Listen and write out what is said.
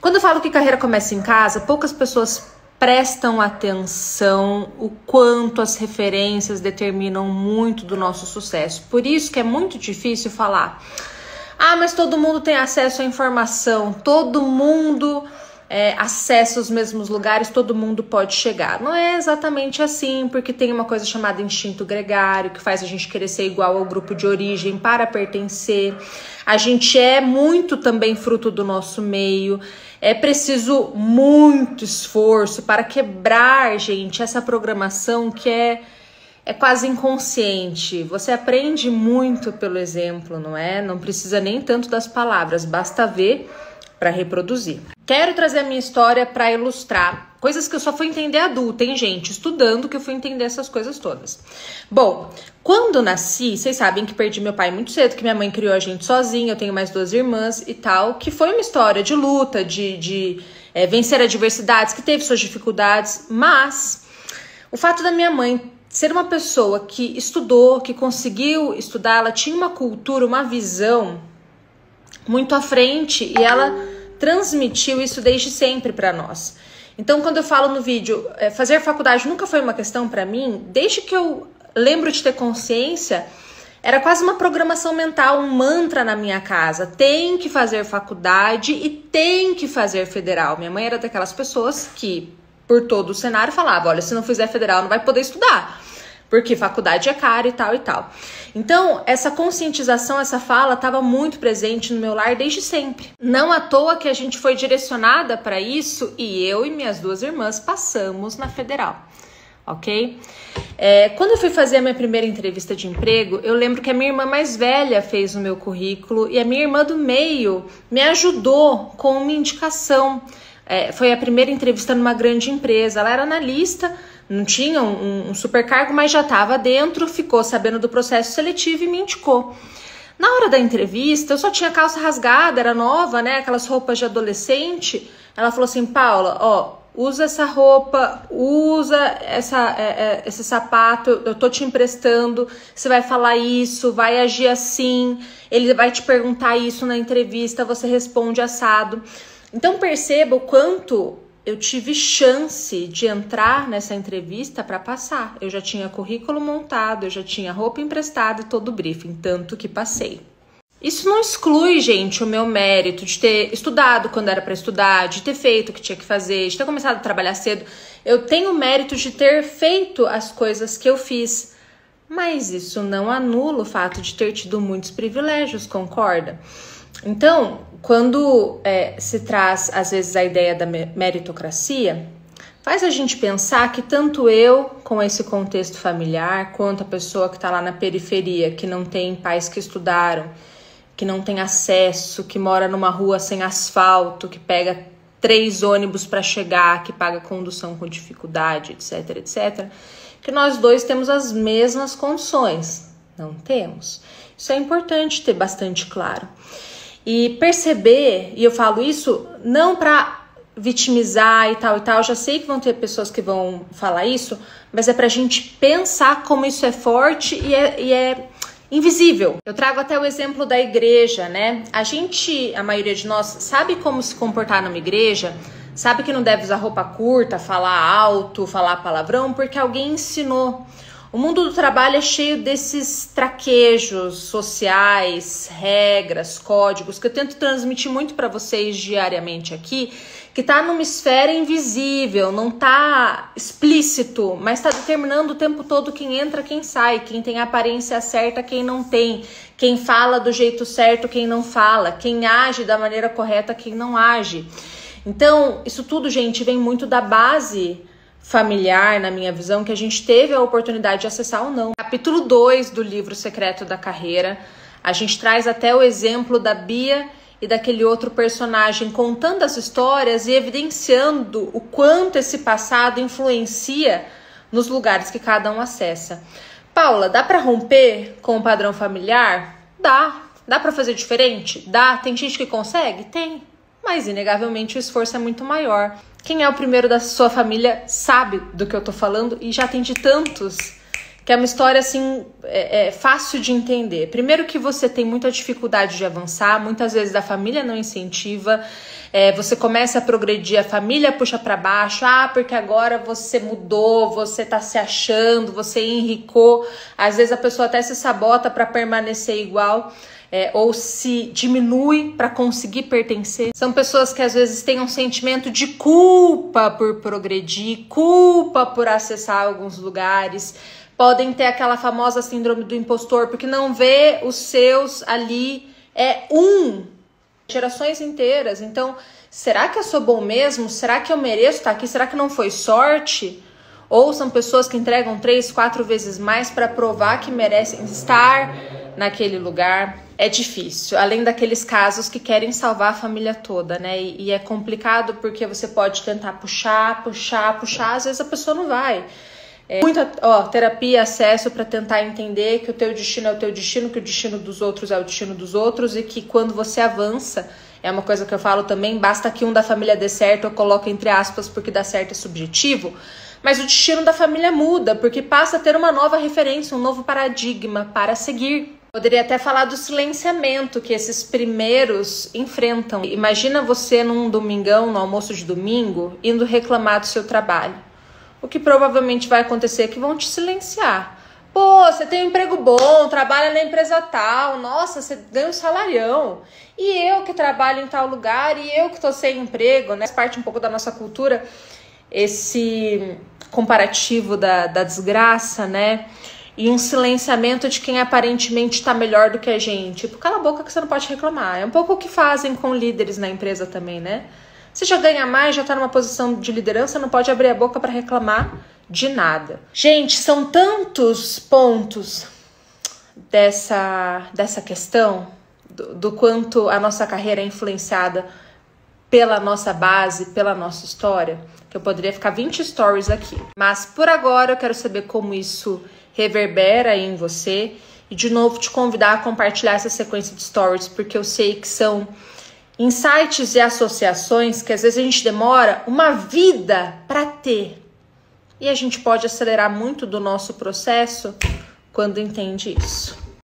Quando eu falo que carreira começa em casa, poucas pessoas prestam atenção o quanto as referências determinam muito do nosso sucesso. Por isso que é muito difícil falar: ah, mas todo mundo tem acesso à informação, todo mundo acessa os mesmos lugares, todo mundo pode chegar. Não é exatamente assim, porque tem uma coisa chamada instinto gregário, que faz a gente querer ser igual ao grupo de origem para pertencer. A gente é muito também fruto do nosso meio. É preciso muito esforço para quebrar, gente, essa programação que é quase inconsciente. Você aprende muito pelo exemplo, não é? Não precisa nem tanto das palavras, basta ver para reproduzir. Quero trazer a minha história para ilustrar coisas que eu só fui entender adulta, hein, gente? Estudando que eu fui entender essas coisas todas. Bom, quando eu nasci, vocês sabem que perdi meu pai muito cedo, que minha mãe criou a gente sozinha, eu tenho mais 2 irmãs e tal, que foi uma história de luta, de vencer adversidades, que teve suas dificuldades, mas o fato da minha mãe ser uma pessoa que estudou, que conseguiu estudar, ela tinha uma cultura, uma visão muito à frente e ela transmitiu isso desde sempre para nós. Então, quando eu falo no vídeo, fazer faculdade nunca foi uma questão para mim, desde que eu lembro de ter consciência, era quase uma programação mental, um mantra na minha casa. Tem que fazer faculdade e tem que fazer federal. Minha mãe era daquelas pessoas que, por todo o cenário, falava: olha, se não fizer federal não vai poder estudar, porque faculdade é cara e tal e tal. Então, essa conscientização, essa fala estava muito presente no meu lar desde sempre. Não à toa que a gente foi direcionada para isso e eu e minhas 2 irmãs passamos na federal, ok? Quando eu fui fazer a minha primeira entrevista de emprego, eu lembro que a minha irmã mais velha fez o meu currículo e a minha irmã do meio me ajudou com uma indicação. Foi a primeira entrevista numa grande empresa. Ela era analista, não tinha um super cargo, mas já estava dentro, ficou sabendo do processo seletivo e me indicou. Na hora da entrevista, eu só tinha calça rasgada, era nova, né? Aquelas roupas de adolescente. Ela falou assim: Paula, ó, usa essa roupa, usa esse sapato, eu tô te emprestando, você vai falar isso, vai agir assim, ele vai te perguntar isso na entrevista, você responde assado. Então perceba o quanto eu tive chance de entrar nessa entrevista para passar. Eu já tinha currículo montado, eu já tinha roupa emprestada e todo o briefing, tanto que passei. Isso não exclui, gente, o meu mérito de ter estudado quando era para estudar, de ter feito o que tinha que fazer, de ter começado a trabalhar cedo. Eu tenho o mérito de ter feito as coisas que eu fiz, mas isso não anula o fato de ter tido muitos privilégios, concorda? Então, quando se traz, às vezes, a ideia da meritocracia, faz a gente pensar que tanto eu, com esse contexto familiar, quanto a pessoa que está lá na periferia, que não tem pais que estudaram, que não tem acesso, que mora numa rua sem asfalto, que pega 3 ônibus para chegar, que paga condução com dificuldade, etc, etc, que nós 2 temos as mesmas condições. Não temos. Isso é importante ter bastante claro. E perceber, e eu falo isso não para vitimizar e tal, já sei que vão ter pessoas que vão falar isso, mas é pra gente pensar como isso é forte e é invisível. Eu trago até o exemplo da igreja, né? A maioria de nós, sabe como se comportar numa igreja, sabe que não deve usar roupa curta, falar alto, falar palavrão, porque alguém ensinou. O mundo do trabalho é cheio desses traquejos sociais, regras, códigos, que eu tento transmitir muito para vocês diariamente aqui, que tá numa esfera invisível, não tá explícito, mas tá determinando o tempo todo quem entra, quem sai, quem tem a aparência certa, quem não tem, quem fala do jeito certo, quem não fala, quem age da maneira correta, quem não age. Então, isso tudo, gente, vem muito da base familiar, na minha visão, que a gente teve a oportunidade de acessar ou não. Capítulo 2 do livro Secreto da Carreira, a gente traz até o exemplo da Bia e daquele outro personagem contando as histórias e evidenciando o quanto esse passado influencia nos lugares que cada um acessa. Paula, dá para romper com o padrão familiar? Dá. Dá para fazer diferente? Dá. Tem gente que consegue? Tem. Mas, inegavelmente, o esforço é muito maior. Quem é o primeiro da sua família sabe do que eu tô falando e já atendi tantos que é uma história assim, fácil de entender. Primeiro que você tem muita dificuldade de avançar, muitas vezes a família não incentiva, você começa a progredir, a família puxa para baixo, porque agora você mudou, você tá se achando, você enricou, às vezes a pessoa até se sabota para permanecer igual. Ou se diminui para conseguir pertencer. São pessoas que às vezes têm um sentimento de culpa por progredir, culpa por acessar alguns lugares, podem ter aquela famosa síndrome do impostor, porque não vê os seus ali, gerações inteiras. Então, será que eu sou bom mesmo? Será que eu mereço estar aqui? Será que não foi sorte? Ou são pessoas que entregam 3, 4 vezes mais para provar que merecem estar naquele lugar. É difícil, além daqueles casos que querem salvar a família toda, né? E é complicado porque você pode tentar puxar, às vezes a pessoa não vai. Muita terapia, acesso para tentar entender que o teu destino é o teu destino, que o destino dos outros é o destino dos outros e que quando você avança, é uma coisa que eu falo também, basta que um da família dê certo, eu coloco entre aspas porque dar certo é subjetivo, mas o destino da família muda porque passa a ter uma nova referência, um novo paradigma para seguir. Poderia até falar do silenciamento que esses primeiros enfrentam. Imagina você num domingão, no almoço de domingo, indo reclamar do seu trabalho. O que provavelmente vai acontecer é que vão te silenciar. Pô, você tem um emprego bom, trabalha na empresa tal, nossa, você ganha um salarião. E eu que trabalho em tal lugar, e eu que tô sem emprego, né? Faz parte um pouco da nossa cultura, esse comparativo da desgraça, né? E um silenciamento de quem aparentemente está melhor do que a gente. Tipo, cala a boca que você não pode reclamar. É um pouco o que fazem com líderes na empresa também, né? Você já ganha mais, já está numa posição de liderança, não pode abrir a boca para reclamar de nada. Gente, são tantos pontos dessa questão do quanto a nossa carreira é influenciada pela nossa base, pela nossa história, que eu poderia ficar 20 stories aqui. Mas por agora eu quero saber como isso reverbera aí em você e de novo te convidar a compartilhar essa sequência de stories, porque eu sei que são insights e associações que às vezes a gente demora uma vida para ter e a gente pode acelerar muito do nosso processo quando entende isso.